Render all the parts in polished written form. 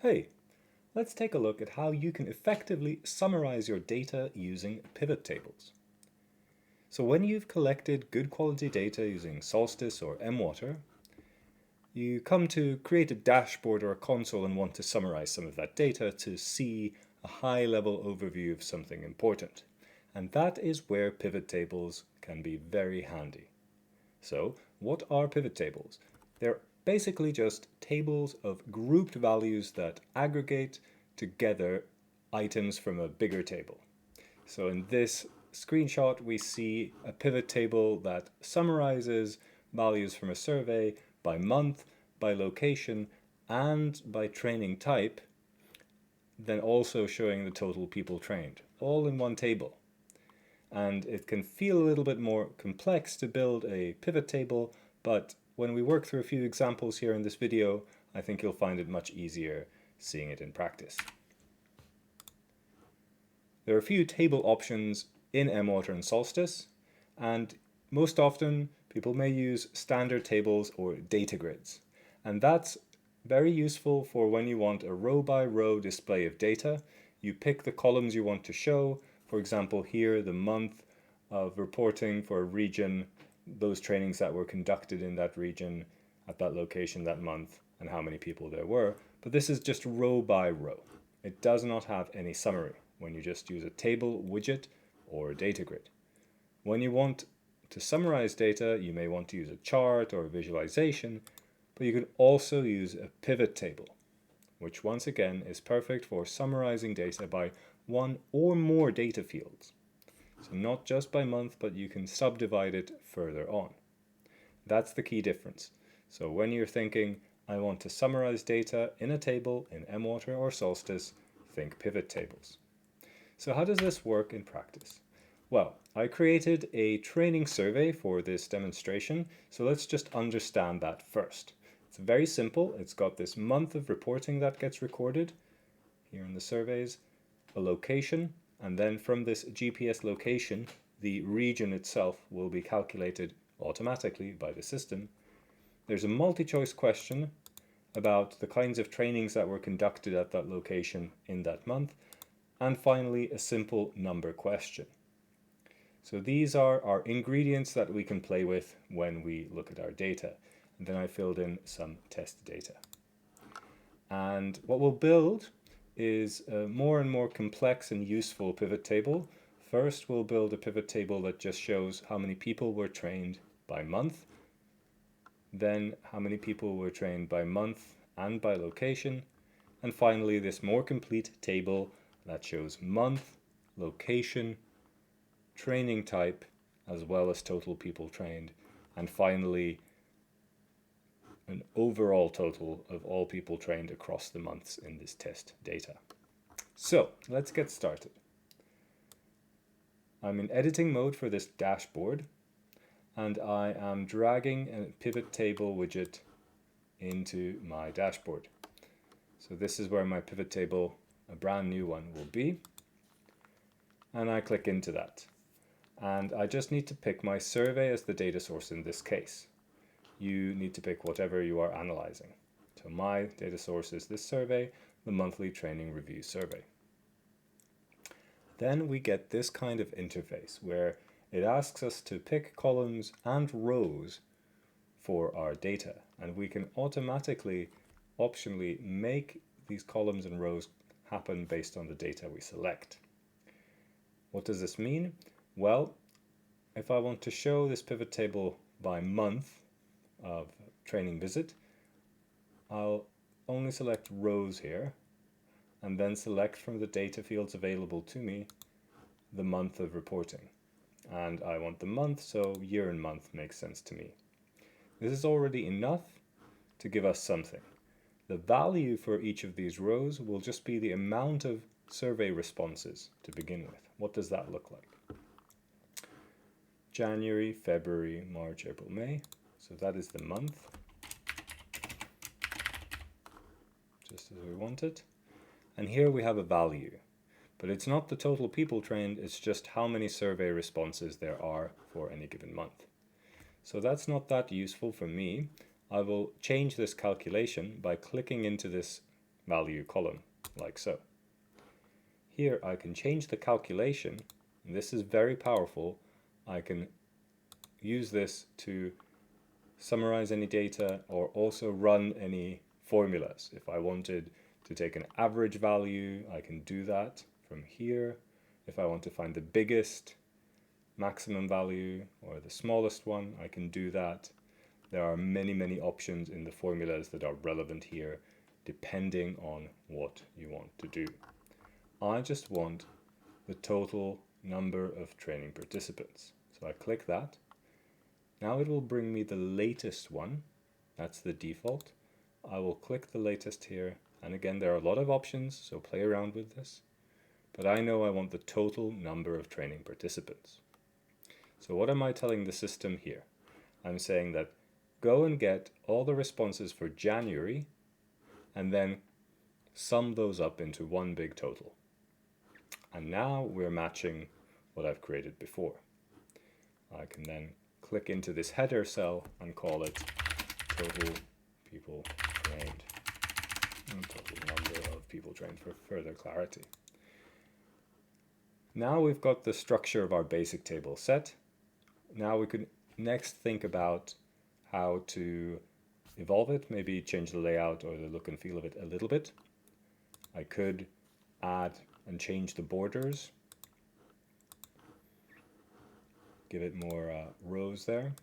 Hey, let's take a look at how you can effectively summarize your data using pivot tables. So when you've collected good quality data using Solstice or mWater, you come to create a dashboard or a console and want to summarize some of that data to see a high-level overview of something important. And that is where pivot tables can be very handy. So what are pivot tables? They're basically just tables of grouped values that aggregate together items from a bigger table. So in this screenshot, we see a pivot table that summarizes values from a survey by month, by location, and by training type, then also showing the total people trained, all in one table. And it can feel a little bit more complex to build a pivot table, but when we work through a few examples here in this video, I think you'll find it much easier seeing it in practice. There are a few table options in mWater and Solstice, and most often people may use standard tables or data grids. And that's very useful for when you want a row by row display of data. You pick the columns you want to show. For example, here the month of reporting for a region, those trainings that were conducted in that region at that location that month, and how many people there were. But this is just row by row. It does not have any summary when you just use a table widget or a data grid. When you want to summarize data, you may want to use a chart or a visualization, but you can also use a pivot table, which once again is perfect for summarizing data by one or more data fields. So not just by month, but you can subdivide it further on. That's the key difference. So when you're thinking, I want to summarize data in a table in mWater or Solstice, think pivot tables. So how does this work in practice? Well, I created a training survey for this demonstration, so let's just understand that first. It's very simple. It's got this month of reporting that gets recorded here in the surveys, a location, and then from this GPS location, the region itself will be calculated automatically by the system. There's a multi-choice question about the kinds of trainings that were conducted at that location in that month, and finally a simple number question. So these are our ingredients that we can play with when we look at our data. And then I filled in some test data. And what we'll build is a more and more complex and useful pivot table. First, we'll build a pivot table that just shows how many people were trained by month, then how many people were trained by month and by location, and finally this more complete table that shows month, location, training type, as well as total people trained, and finally an overall total of all people trained across the months in this test data. So let's get started. I'm in editing mode for this dashboard, and I am dragging a pivot table widget into my dashboard. So this is where my pivot table, a brand new one, will be. And I click into that. And I just need to pick my survey as the data source in this case. You need to pick whatever you are analyzing. So my data source is this survey, the monthly training review survey. Then we get this kind of interface where it asks us to pick columns and rows for our data, and we can automatically, optionally make these columns and rows happen based on the data we select. What does this mean? Well, if I want to show this pivot table by month of training visit, I'll only select rows here and then select from the data fields available to me the month of reporting. And I want the month, so year and month makes sense to me. This is already enough to give us something. The value for each of these rows will just be the amount of survey responses to begin with. What does that look like? January, February, March, April, May. So that is the month, just as we want it. And here we have a value, but it's not the total people trained, it's just how many survey responses there are for any given month. So that's not that useful for me. I will change this calculation by clicking into this value column, like so. Here I can change the calculation, and this is very powerful. I can use this to summarize any data or also run any formulas. If I wanted to take an average value, I can do that from here. If I want to find the biggest maximum value or the smallest one, I can do that. There are many options in the formulas that are relevant here depending on what you want to do. I just want the total number of training participants. So I click that. Now it will bring me the latest one. That's the default. I will click the latest here. And again, there are a lot of options, so play around with this. But I know I want the total number of training participants. So what am I telling the system here? I'm saying that go and get all the responses for January and then sum those up into one big total. And now we're matching what I've created before. I can then click into this header cell and call it total people trained, and total number of people trained for further clarity. Now we've got the structure of our basic table set. Now we could next think about how to evolve it, maybe change the layout or the look and feel of it a little bit. I could add and change the borders, give it more rows there.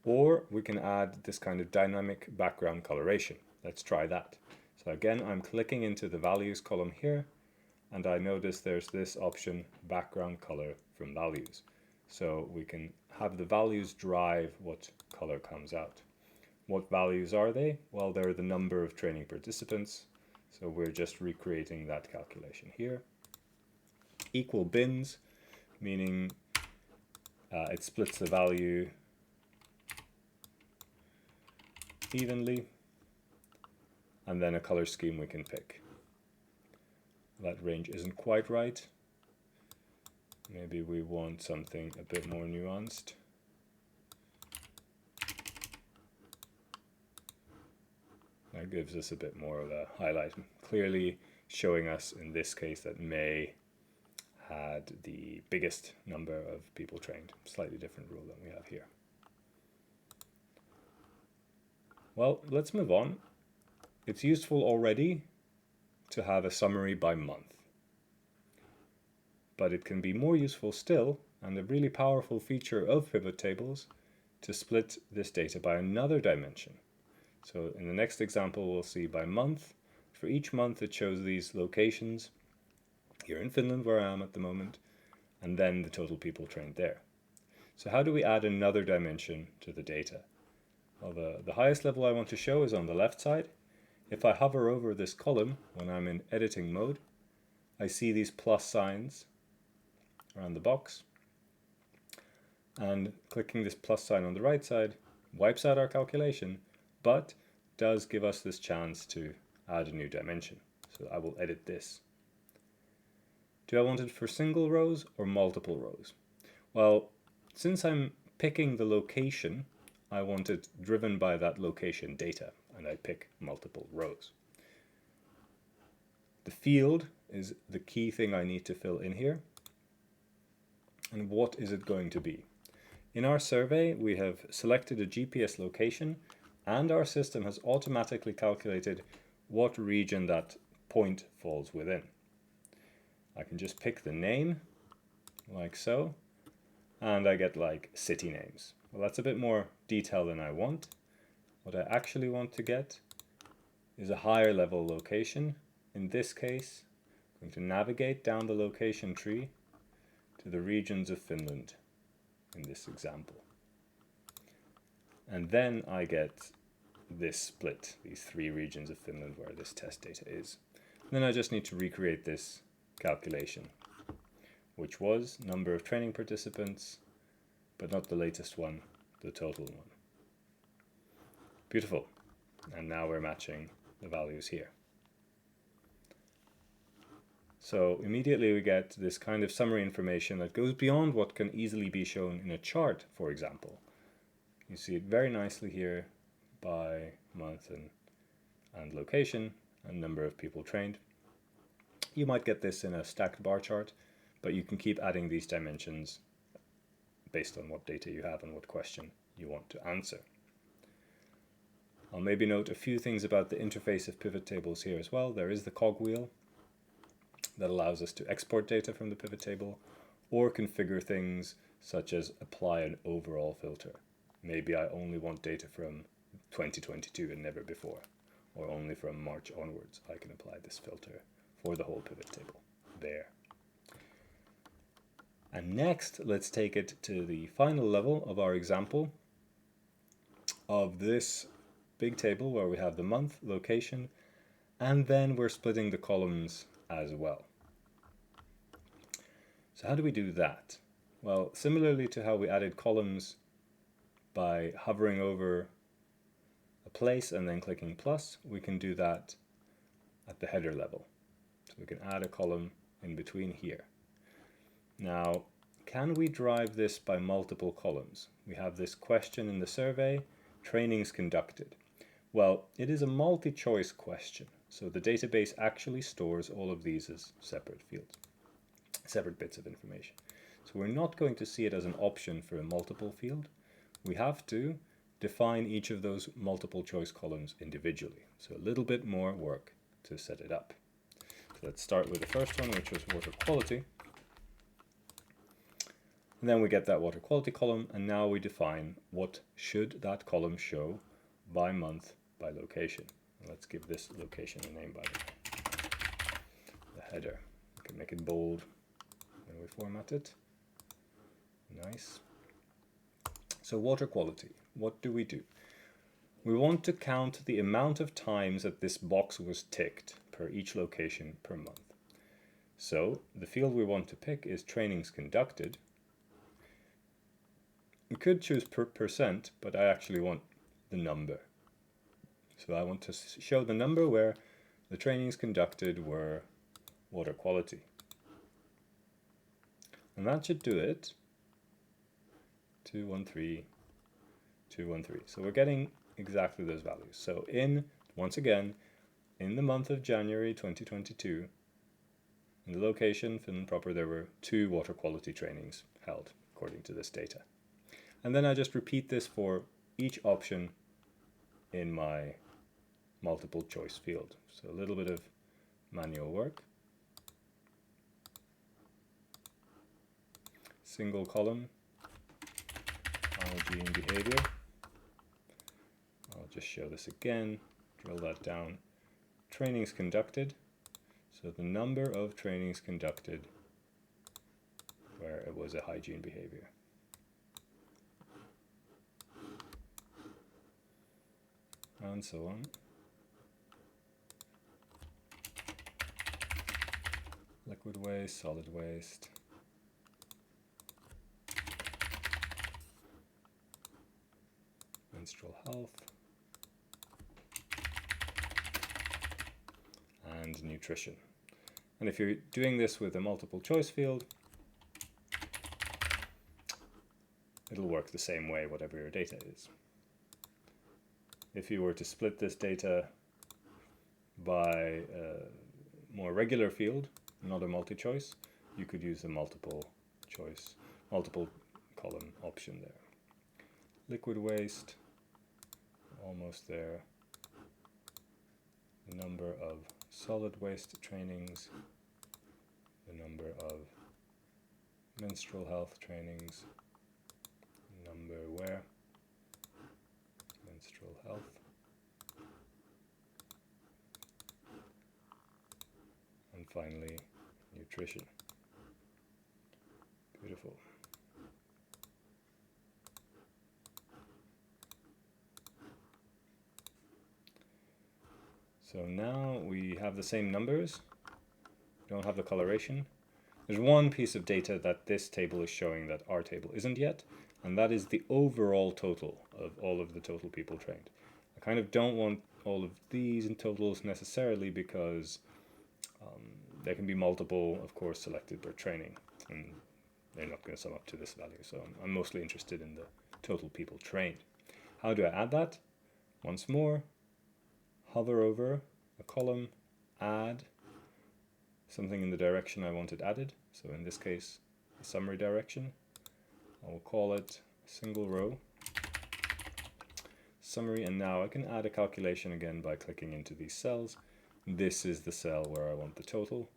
Or we can add this kind of dynamic background coloration. Let's try that. So again, I'm clicking into the values column here, and I notice there's this option, background color from values. So we can have the values drive what color comes out. What values are they? Well, they're the number of training participants. So we're just recreating that calculation here. Equal bins, meaning it splits the value evenly. And then a color scheme we can pick. That range isn't quite right. Maybe we want something a bit more nuanced. That gives us a bit more of a highlight, clearly showing us in this case that May had the biggest number of people trained. Slightly different rule than we have here. Well, let's move on. It's useful already to have a summary by month. But it can be more useful still, and a really powerful feature of pivot tables, to split this data by another dimension. So in the next example, we'll see by month. For each month, it shows these locations here in Finland, where I am at the moment, and then the total people trained there. So how do we add another dimension to the data? Well, the highest level I want to show is on the left side. If I hover over this column when I'm in editing mode, I see these plus signs around the box. And clicking this plus sign on the right side wipes out our calculation, but does give us this chance to add a new dimension. So I will edit this. Do I want it for single rows or multiple rows? Well, since I'm picking the location, I want it driven by that location data, and I pick multiple rows. The field is the key thing I need to fill in here. And what is it going to be? In our survey, we have selected a GPS location, and our system has automatically calculated what region that point falls within. I can just pick the name, like so, and I get like city names. Well, that's a bit more detail than I want. What I actually want to get is a higher level location. In this case, I'm going to navigate down the location tree to the regions of Finland in this example. And then I get this split, these three regions of Finland where this test data is. And then I just need to recreate this calculation, which was number of training participants, but not the latest one, the total one. Beautiful. And now we're matching the values here. So immediately we get this kind of summary information that goes beyond what can easily be shown in a chart, for example. You see it very nicely here by month and location and number of people trained. You might get this in a stacked bar chart, but you can keep adding these dimensions based on what data you have and what question you want to answer. I'll maybe note a few things about the interface of pivot tables here as well. There is the cogwheel that allows us to export data from the pivot table or configure things such as apply an overall filter. Maybe I only want data from 2022 and never before, or only from March onwards. I can apply this filter for the whole pivot table there. And next, let's take it to the final level of our example of this big table where we have the month, location, and then we're splitting the columns as well. So how do we do that? Well, similarly to how we added columns by hovering over a place and then clicking plus, we can do that at the header level. So we can add a column in between here. Now, can we drive this by multiple columns? We have this question in the survey, trainings conducted. Well, it is a multi-choice question, so the database actually stores all of these as separate fields, separate bits of information. So we're not going to see it as an option for a multiple field. We have to define each of those multiple choice columns individually. So a little bit more work to set it up. So let's start with the first one, which was water quality. And then we get that water quality column, and now we define what should that column show by month, by location. Let's give this location a name, by the way. The header. We can make it bold when we format it. Nice. So water quality, what do? We want to count the amount of times that this box was ticked per each location per month. So the field we want to pick is trainings conducted. We could choose per percent, but I actually want the number. So I want to show the number where the trainings conducted were water quality. And that should do it. 213, 213. So we're getting exactly those values. So once again, in the month of January 2022, in the location, Finland proper, there were 2 water quality trainings held according to this data. And then I just repeat this for each option in my multiple choice field. So a little bit of manual work. Single column, hygiene behavior. I'll just show this again, drill that down. Trainings conducted. So the number of trainings conducted where it was a hygiene behavior. And so on. Liquid waste, solid waste. Menstrual health. And nutrition. And if you're doing this with a multiple choice field, it'll work the same way, whatever your data is. If you were to split this data by a more regular field, not a multi-choice, you could use the multiple column option there. Liquid waste, almost there. The number of solid waste trainings, the number of menstrual health trainings, number where, menstrual health, and finally nutrition. Beautiful. So now we have the same numbers, we don't have the coloration. There's one piece of data that this table is showing that our table isn't yet, and that is the overall total of all of the total people trained. I kind of don't want all of these in totals necessarily because there can be multiple, of course, selected per training, and they're not going to sum up to this value. So I'm mostly interested in the total people trained. How do I add that? Once more, hover over a column, add something in the direction I want it added. So in this case, the summary direction. I will call it single row summary, and now I can add a calculation again by clicking into these cells. This is the cell where I want the total,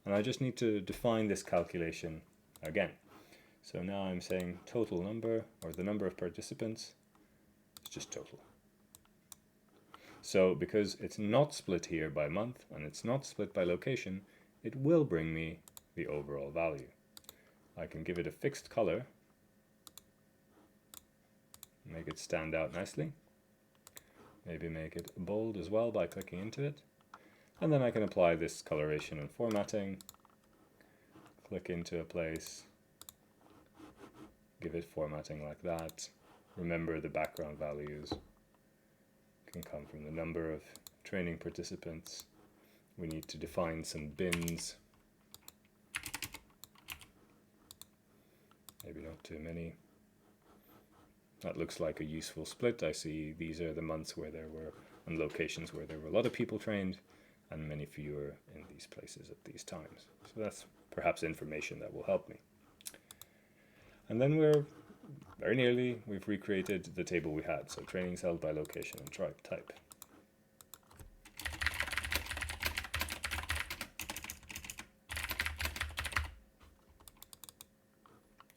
and I just need to define this calculation again. So now I'm saying total number, or the number of participants, is just total. So because it's not split here by month and it's not split by location, it will bring me the overall value. I can give it a fixed color, make it stand out nicely. Maybe make it bold as well by clicking into it. And then I can apply this coloration and formatting, click into a place, give it formatting like that. Remember, the background values can come from the number of training participants. We need to define some bins. Maybe not too many. That looks like a useful split. I see these are the months where there were, and locations where there were a lot of people trained, and many fewer in these places at these times. So that's perhaps information that will help me. And then we've recreated the table we had. So trainings held by location and type.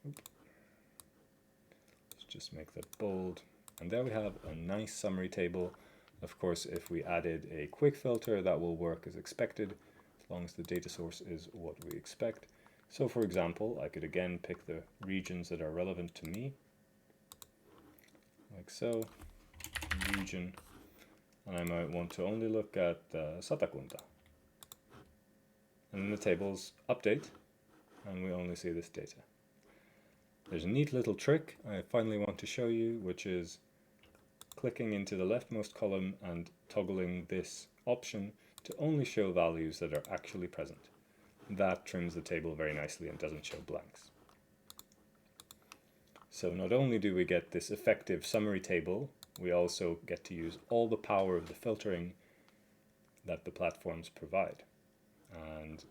Let's just make that bold. And there we have a nice summary table. Of course, if we added a quick filter, that will work as expected, as long as the data source is what we expect. So for example, I could again pick the regions that are relevant to me, like so, region, and I might want to only look at Satakunta. And then the tables update, and we only see this data. There's a neat little trick I finally want to show you, which is clicking into the leftmost column and toggling this option to only show values that are actually present. That trims the table very nicely and doesn't show blanks. So not only do we get this effective summary table, we also get to use all the power of the filtering that the platforms provide. And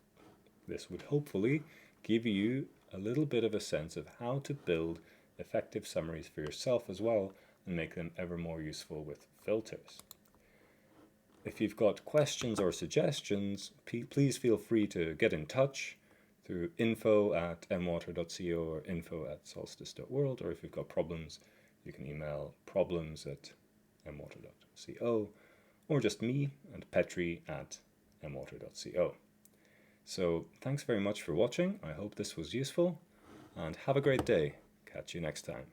this would hopefully give you a little bit of a sense of how to build effective summaries for yourself as well, and make them ever more useful with filters. If you've got questions or suggestions, please feel free to get in touch through info@mwater.co or info@solstice.world, or if you've got problems, you can email problems@mwater.co, or just me and petri@mwater.co. So thanks very much for watching. I hope this was useful, and have a great day. Catch you next time.